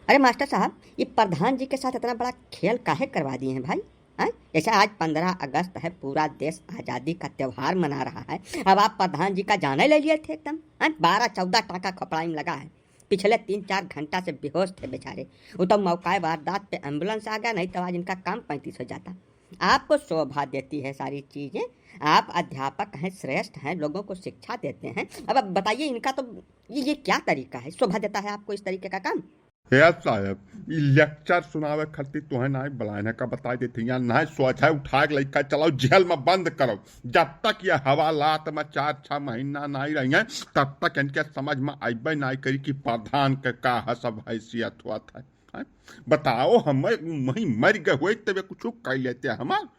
अरे मास्टर साहब, ये प्रधान जी के साथ इतना बड़ा खेल काहे करवा दिए हैं भाई? हैं? जैसे आज 15 अगस्त है, पूरा देश आज़ादी का त्यौहार मना रहा है। अब आप प्रधान जी का जाना ही ले लिए थे एकदम। 12-14 टाका खोपड़ाई में लगा है। पिछले 3-4 घंटा से बेहोश थे बेचारे। वो तो मौकाए वारदात पे एम्बुलेंस आ गया, नहीं तो आज इनका काम 35 हो जाता। आपको शोभा देती है सारी चीज़ें। आप अध्यापक हैं, श्रेष्ठ हैं, लोगों को शिक्षा देते हैं। अब बताइए, इनका तो ये क्या तरीका है? शोभा देता है आपको इस तरीके का काम? हे साहब, ई लेक्चर सुनावे खातिर तुहे नाई बुलाने का बता देते या ना सोच है उठा के लइका चलाओ जेल में बंद करो। जब तक ये हवालात में 4-6 महीना नहीं रही है तब तक इनके समझ में आइबे नहीं करी कि प्रधान के का सब हैसियत हुआ था। बताओ, हम वही मर गए हुए तब कुछ कह लेते हमार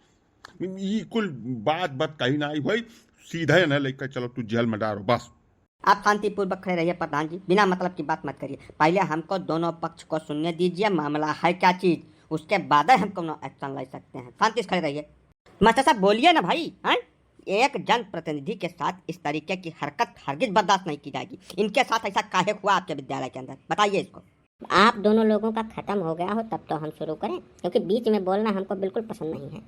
कुल बात कही नहीं हुई, सीधे न लेकर चलो तू जेल में डालो बस। आप शांतिपूर्वक खड़े रहिए प्रधान जी, बिना मतलब की बात मत करिए। पहले हमको दोनों पक्ष को सुनने दीजिए, मामला है क्या चीज़, उसके बाद हम कोनो एक्शन ले सकते हैं। शांति से खड़े रहिए। मास्टर साहब बोलिए ना भाई। हैं? एक जनप्रतिनिधि के साथ इस तरीके की हरकत हरगिज बर्दाश्त नहीं की जाएगी। इनके साथ ऐसा काहे हुआ आपके विद्यालय के अंदर, बताइए इसको। आप दोनों लोगों का खत्म हो गया हो तब तो हम शुरू करें, क्योंकि बीच में बोलना हमको बिल्कुल पसंद नहीं है।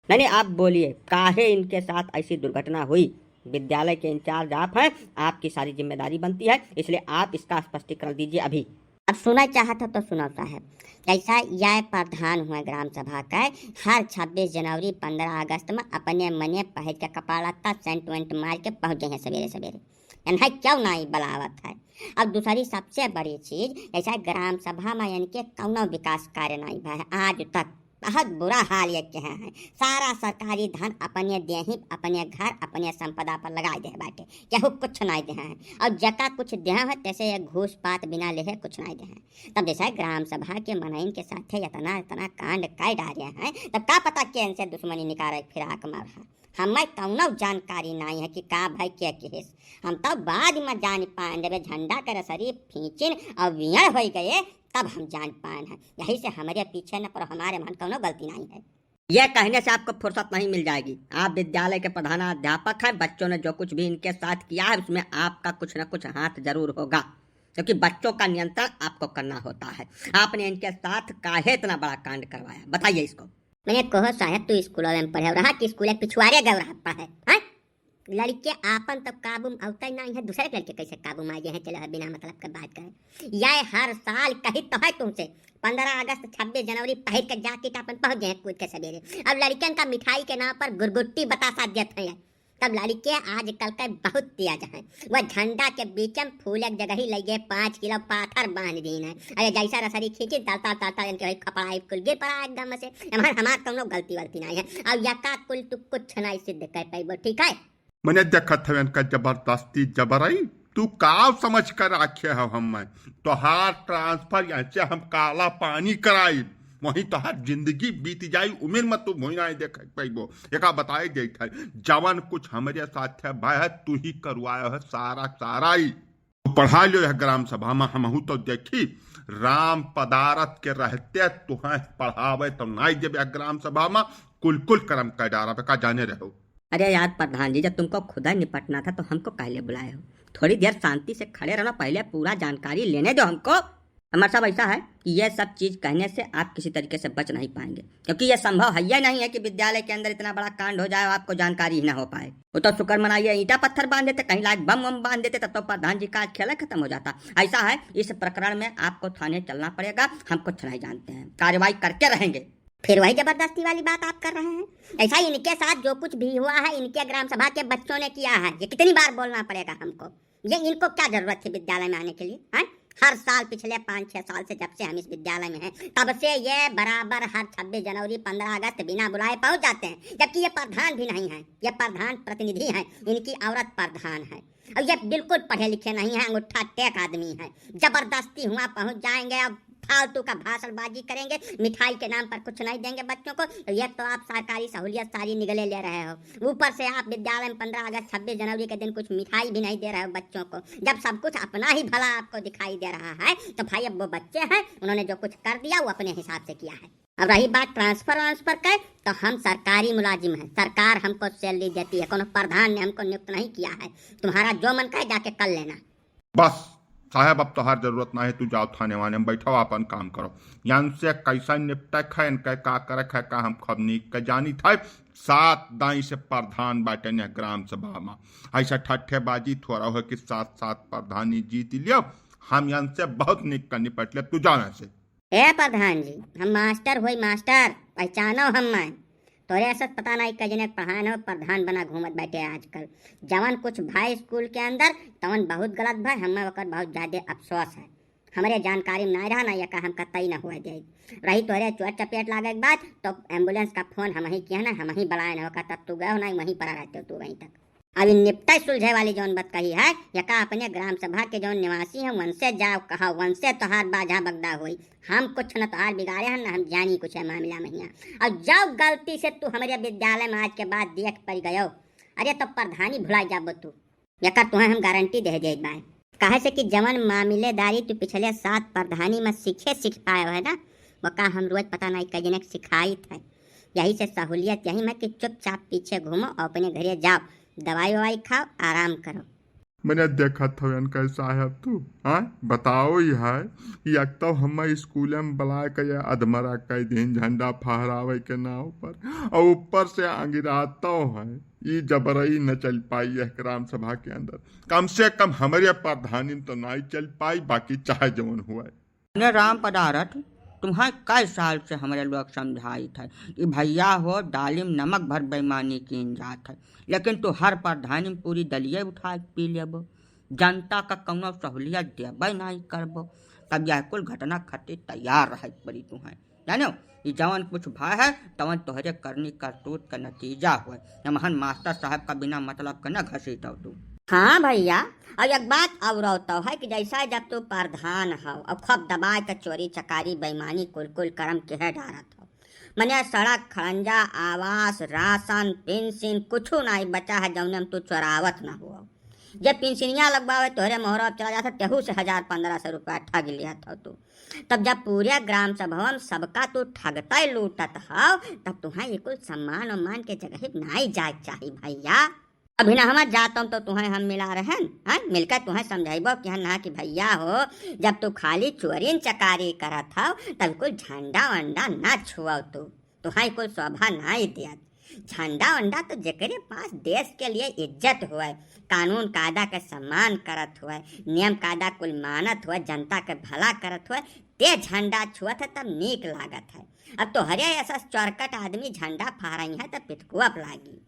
नहीं, आप बोलिए, काहे इनके साथ ऐसी दुर्घटना हुई? विद्यालय के इंचार्ज आप हैं, आपकी सारी जिम्मेदारी बनती है, इसलिए आप इसका स्पष्टीकरण दीजिए अभी। अब सुना चाहता तो सुनो साहब। ऐसा यह प्रधान हुआ ग्राम सभा का हर 26 जनवरी 15 अगस्त में अपने मने पहल के कपाड़ता सेंट वेंट मार के पहुँच गए हैं सवेरे सवेरे। इन्हें क्यों नहीं बलावत है। अब दूसरी सबसे बड़ी चीज, ऐसा ग्राम सभा में इनके कौनो विकास कार्य नहीं भाई आज तक। बहुत बुरा हाल ये के हैं। सारा सरकारी धन अपने देही, अपने घर, अपने संपदा पर लगा दे बाटे, केहू कुछ नहीं दे हैं। और जका कुछ दे है तैसे ये घूस पात बिना लेहे कुछ नहीं दे हैं। तब जैसा ग्राम सभा के मनइन के साथ इतना इतना कांड कर डाले हैं, तब का पता के इनसे दुश्मनी निकाले फिराक मार है। हमें कौनो जानकारी नहीं है कि का भाई क्या केस। हम तो बाद में जान पाए, जब झंडा कर शरीर फींचिन और वियण हो गए तब हम जान पाए हैं। यही से हमारे पीछे न पर हमारे मन कौनो गलती नहीं है। यह कहने से आपको फुर्सत नहीं मिल जाएगी। आप विद्यालय के प्रधानाध्यापक हैं। बच्चों ने जो कुछ भी इनके साथ किया है उसमें आपका कुछ न कुछ हाथ जरूर होगा, क्योंकि बच्चों का नियंत्रण आपको करना होता है। आपने इनके साथ काहे इतना बड़ा कांड करवाया, बताइए इसको। मैंने कहो साहब तू स्कूल में पढ़े रहा कि स्कूल पिछुआरे गए रहा है। लड़के आपन तब काबू में अवता नहीं है, दूसरे लड़के कैसे काबू में आ गए हैं। चलो बिना मतलब का बात करें। यह हर साल कही तो है तुमसे 15 अगस्त 26 जनवरी पहल के जाके अपन पहुंच गए कूद के सवेरे। अब लड़कन का मिठाई के नाम पर गुरगुट्टी बतासा देते हैं। तब लड़के आजकल का बहुत तेज हैं। वह झंडा के बीच में फूल एक जगह ही लगे 5 किलो पाथर बांध दी है। अरे जैसा रसरी खींची तालता तालता इनके खपड़ाई कुल गिर पड़ा एकदम से। हमार कौनो गलती वलती नहीं है। अब यका कुल तू कुछ नहीं सिद्ध कर पाई, ठीक है। मैंने देखा था इनका जबरदस्ती जबरई। तू का समझ कर आखे हो हम तो हार ट्रांसफर यहाँ से हम काला पानी कराई, वहीं तो हर जिंदगी बीत जाई, उम्र में तू वही ना देख पैबो। एक बताए दे जवन कुछ हमारे साथ है भाई तू ही करवाया है सारा ही। पढ़ा लो यह ग्राम सभा में हमहू तो देखी राम पदारत के रहते तुहें पढ़ावे तो नहीं जब ग्राम सभा में कुल कर्म कर डारा का जाने रहो। अरे यार प्रधान जी, जब तुमको खुदा निपटना था तो हमको काहे बुलाए हो? थोड़ी देर शांति से खड़े रहना, पहले पूरा जानकारी लेने दो हमको। हमारा सब ऐसा है कि यह सब चीज कहने से आप किसी तरीके से बच नहीं पाएंगे, क्योंकि यह संभव है ही नहीं है कि विद्यालय के अंदर इतना बड़ा कांड हो जाए और आपको जानकारी ही ना हो पाए। वो तो शुक्र मनाइए ईंटा पत्थर बांध देते, कहीं लाइक बम वम बांध देते, तब तो प्रधान जी का आज खेल खत्म हो जाता। ऐसा है, इस प्रकरण में आपको थाने चलना पड़ेगा। हम कुछ नहीं जानते हैं, कार्रवाई करके रहेंगे। फिर वही जबरदस्ती वाली बात आप कर रहे हैं। ऐसा ही इनके साथ जो कुछ भी हुआ है इनके ग्राम सभा के बच्चों ने किया है। ये कितनी बार बोलना पड़ेगा हमको? ये इनको क्या जरूरत थी विद्यालय में आने के लिए? है हर साल पिछले 5-6 साल से जब से हम इस विद्यालय में हैं तब से ये बराबर हर 26 जनवरी 15 अगस्त बिना बुलाए पहुंच जाते हैं, जबकि ये प्रधान भी नहीं है। ये प्रधान प्रतिनिधि हैं, इनकी औरत प्रधान है। और ये बिल्कुल पढ़े लिखे नहीं है, अंगूठा टेक आदमी है। जबरदस्ती हुआ पहुंच जाएंगे, अब फालतू का भाषणबाजी करेंगे, मिठाई के नाम पर कुछ नहीं देंगे बच्चों को। तो ये तो आप सरकारी सहूलियत सारी निगले ले रहे हो, ऊपर से आप विद्यालय में 15 अगस्त 26 जनवरी के दिन कुछ मिठाई भी नहीं दे रहे हो बच्चों को। जब सब कुछ अपना ही भला आपको दिखाई दे रहा है तो भाई अब वो बच्चे हैं, उन्होंने जो कुछ कर दिया वो अपने हिसाब से किया है। अब रही बात ट्रांसफर कर, तो हम सरकारी मुलाजिम हैं, सरकार हमको सैलरी देती है, कोनो प्रधान ने हमको नियुक्त नहीं किया है। तुम्हारा जो मन करे जाके कर लेना। बस साहब अब तोहार जरूरत ना है, तू जाओ थाने वाने में बैठो अपन काम करो। यान से कैसा निपटक है इनका का करक है का हम खबनी का जानी था। 7 दाई से प्रधान बाटे ने ग्राम सभा में, ऐसा ठट्ठेबाजी थोड़ा हो कि 7 प्रधानी जीत लियो। हम यान से बहुत निक कर निपट ले, तू जाना से। ए प्रधान जी, हम मास्टर होई मास्टर, पहचानो हम मैं तोरे ऐसा पता नहीं कजने पढ़ान हो प्रधान बना घूमत बैठे आजकल। जवन कुछ भाई स्कूल के अंदर तवन बहुत गलत भाई, हमें वक्त बहुत ज्यादा अफसोस है। हमारे जानकारी में नहीं रहा ना, या का हम कतई ना हुआ जाए रही तोरे चोट चपेट लागे के बाद तो एम्बुलेंस का फोन हम ही किया ना, हम ही बुलाए ना, तब तू गए हो ना वहीं पर रहते हो तू वहीं तक। अभी निपटा सुलझे वाली जौन बात कही है, या का अपने ग्राम सभा के जौन निवासी हैं उनसे जाओ कहा, उनसे तोहार बाझा बगदा हुई। हम कुछ न तोहार बिगाड़े हैं ना हम जानी कुछ है मामला में यहाँ। और जाओ गलती से तू हमारे विद्यालय में आज के बाद देख पड़ गयो, अरे तो प्रधानी भुलाई जाबो तू, या का तुम्हें हम गारंटी दे दे बाय। कहे से कि जवन मामलेदारी तू पिछले 7 प्रधानी में सीख पाए है ना, वो का हम रोज पता नहीं कजने सिखाई था। यही से सहूलियत यही में कि चुपचाप पीछे घूमो और अपने घरे जाओ, दवाई ववाई खाओ, आराम करो। मैंने देखा था इनका साहब तू हाँ बताओ ही है कि एक तो हम स्कूल में बुला के अधमरा कई दिन झंडा फहरावे के नाव पर, और ऊपर से अंगिराता है ये जबरई न चल पाई है ग्राम सभा के अंदर। कम से कम हमारे प्रधानी तो नहीं चल पाई, बाकी चाहे जवन हुआ ने राम पदारथ तुम्हें कई साल से हमारे लोग समझाई थे कि भैया हो डालिम नमक भर बेईमानी की जात है, लेकिन तू हर प्रधानी में पूरी दलिए उठा पी लेबो, जनता का कौनो सहूलियत देबे नहीं करबो, तब यह कुल घटना खातिर तैयार रहे पड़ी तुम्हें। जानो ये जवन कुछ भाई है तवन तोहरे करनी करतूत का नतीजा हुआ। हमहन मास्टर साहब का बिना मतलब का न घसीटो तू। हाँ भैया, और एक बात और होता है कि जैसा जब तू प्रधान हो और खूब दबाए के चोरी चकारी बेईमानी कुल करम के डारत हो, मने सड़क खड़ंजा आवास राशन पेंशन कुछ नहीं बचा है जौन तू चोरावत ना हुआ। जब पेंशनिया लगवावे तोहरे मोहरा चला जाता तेहू से 1000-1500 रुपया ठग लिया था तू। तब जब पूरे ग्राम सभा में सबका तू ठगता लूटत हो, तब तुम्हें ये कुल सम्मान उम्मान के जगह नहीं जाए चाहिए भैया। अभी ना हम जाता हूँ तो तुम्हें हम मिला रहे हैं, मिलकर तुम्हें समझाइबो कि ना कि भैया हो जब तू खाली चोरी चकारी करत हो तब कोई झंडा वंडा ना छुआ तू, तुम्हें कोई शोभा नहीं दिया। झंडा वंडा तो जेकरे पास देश के लिए इज्जत हुआ, कानून कायदा के सम्मान करत हुआ, नियम कायदा कुल मानत हुआ, जनता के भला करत हुआ, ते झंडा छुअत है तब नीक लागत है। अब तो हरे ऐसा चौरकट आदमी झंडा फहराई है तब पितकुअप लागी।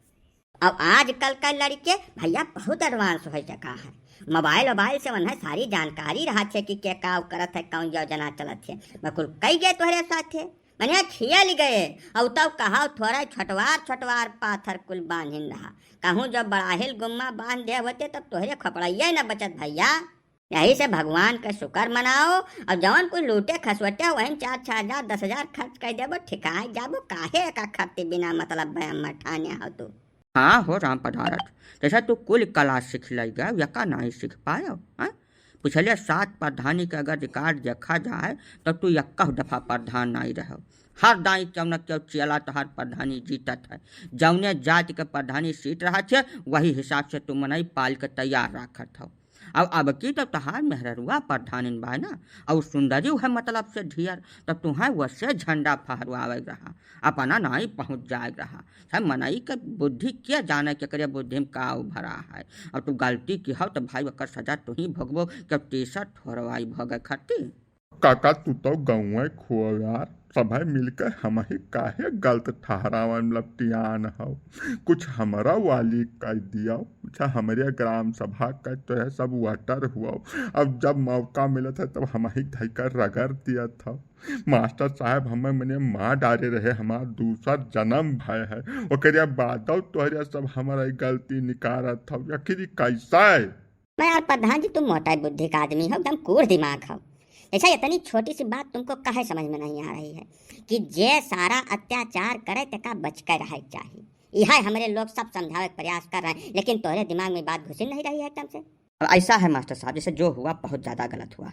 अब आजकल का लड़के भैया बहुत एडवांस हो चुका है, मोबाइल से उन्हें सारी जानकारी रहा है कि क्या का करत है, कौन योजना चलत है। बकुल कई गए तुम्हारे साथ है मैंने खेल गए, और तब कहा थोड़ा छोटवार पाथर कुल बांधिन रहा, कहूँ जब बड़ाहिल गुम्मा बांध दे होते तब तोहरे खपड़ैया न बचत भैया। यही से भगवान का शुक्र मनाओ, और जवन कुछ लूटे खसवटे वही 4-6 हजार 10 हजार खर्च कर देबो, ठिकाए जाबो, काहे का खपते बिना मतलब बयान ठाने हो तू। हाँ हो राम पदारथ, जैसा तू कुल कला सीख लेगा यका नहीं सीख पायो। पिछले 7 प्रधानी के अगर रिकॉर्ड देखा जाए तो तू यक्का दफा प्रधान नहीं रहो। हर दाई क्यों न क्यों चला तो हर प्रधानी जीतत है, जौने जाति के प्रधानी सीट रहा थे वही हिसाब से तू मनई पाल के तैयार रखत हो। अब की तो तहार मेहरुआ प्रधान बा ना, और सुंदरी है मतलब से ढियर, तब तुम्हें वैसे झंडा फहरवावे रहा, अपना नहीं पहुँच जाए रहा। सब मनई के बुद्धि क्या जाने के करे बुद्धि में का भरा है, और तू गलती की हो तो भाई ओकर सजा तू ही भोगबो, कब टी-शर्ट थोड़वाई भोगे खटी। काका तू तो गाँव खो यार, सभी मिलकर हम ही काहे गलत ठहरावन लपटियान हो, कुछ हमारा वाली कर दिया, कुछ हमारे ग्राम सभा का तो है सब वाटर हुआ। अब जब मौका मिला था तब हम ही धैकर रगड़ दिया था। मास्टर साहब हमें मैंने माँ डाले रहे, हमारा दूसरा जन्म भय है, ओकरे बाद तोहरे सब हमारा गलती निकारत था। आखिर कैसा है मैं यार प्रधान जी, तुम मोटा बुद्धि का आदमी हो, एकदम कूड़ दिमाग हो। ऐसा इतनी छोटी सी बात तुमको काहे समझ में नहीं आ रही है कि जे सारा अत्याचार करे तका बच कर रहे चाहिए। यह हमारे लोग सब समझावे प्रयास कर रहे हैं, लेकिन तोहरे दिमाग में बात घुसी नहीं रही है एकदम से। अब ऐसा है मास्टर साहब, जैसे जो हुआ बहुत ज़्यादा गलत हुआ।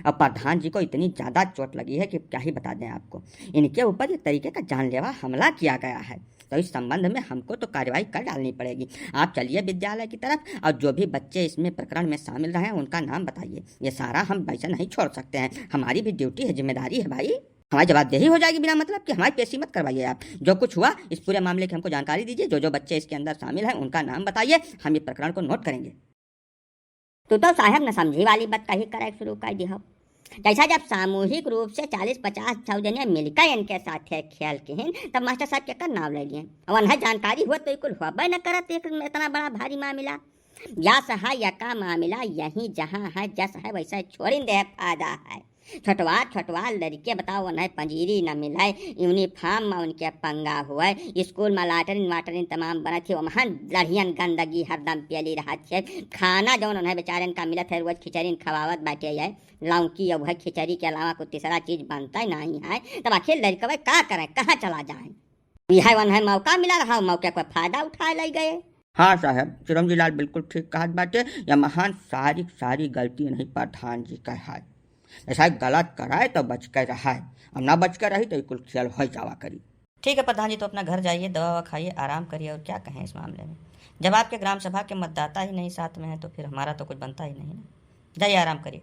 अब प्रधान जी को इतनी ज़्यादा चोट लगी है कि क्या ही बता दें आपको। इनके ऊपर एक तरीके का जानलेवा हमला किया गया है, तो इस संबंध में हमको तो कार्रवाई कर डालनी पड़ेगी। आप चलिए विद्यालय की तरफ, और जो भी बच्चे इसमें प्रकरण में शामिल रहे हैं उनका नाम बताइए। ये सारा हम वैसे नहीं छोड़ सकते हैं, हमारी भी ड्यूटी है, जिम्मेदारी है भाई। हमारी जवाबदेही हो जाएगी बिना मतलब कि हमारी पेशी मत करवाइए आप। जो कुछ हुआ इस पूरे मामले की हमको जानकारी दीजिए, जो जो बच्चे इसके अंदर शामिल हैं उनका नाम बताइए, हम ये प्रकरण को नोट करेंगे। तू तो साहब न समझी वाली बात कही करे शुरू कर दी हो। जैसा जब सामूहिक रूप से 40-50 सौजन्य मिलकर इनके साथ खेल के तब मास्टर साहब के नाम ले लिए। अब उन्हें जानकारी हुआ तो कुल हुआ न करत एक इतना बड़ा भारी मामला। यस है यका मामला यही जहाँ है जस है वैसा छोड़ी दे फायदा है। छोटवा लड़के बताओ उन्हें पंजीरी न मिले, यूनिफॉर्म में उनके पंगा हुए, स्कूल में लाटरिन वाटरिन तमाम बना थी, वहाँ लड़ियन गंदगी हरदम पेली रहा है। खाना जो उन्हें बेचारे का मिलत है रोज खिचड़ी खवावत बैठे है, लौकी और वह खिचड़ी के अलावा कोई तीसरा चीज बनता ही नहीं है। तब आखिर लड़के क्या करें, कहाँ चला जाए। यह उन्हें मौका मिला रहा, मौके को फायदा उठा ले गए। हाँ साहब, चिरंजी लाल बिल्कुल ठीक कहा बाटे। यह महान सारी गलती नहीं प्रधान जी का है। ऐसा गलत कराए तो बच कर रहा है, अब ना बच कर रही तो कुल खेल हो जावा करी। ठीक है प्रधान जी, तो अपना घर जाइए, दवा ववा खाइए, आराम करिए, और क्या कहें इस मामले में। जब आपके ग्राम सभा के मतदाता ही नहीं साथ में हैं तो फिर हमारा तो कुछ बनता ही नहीं ना। जाइए आराम करिए।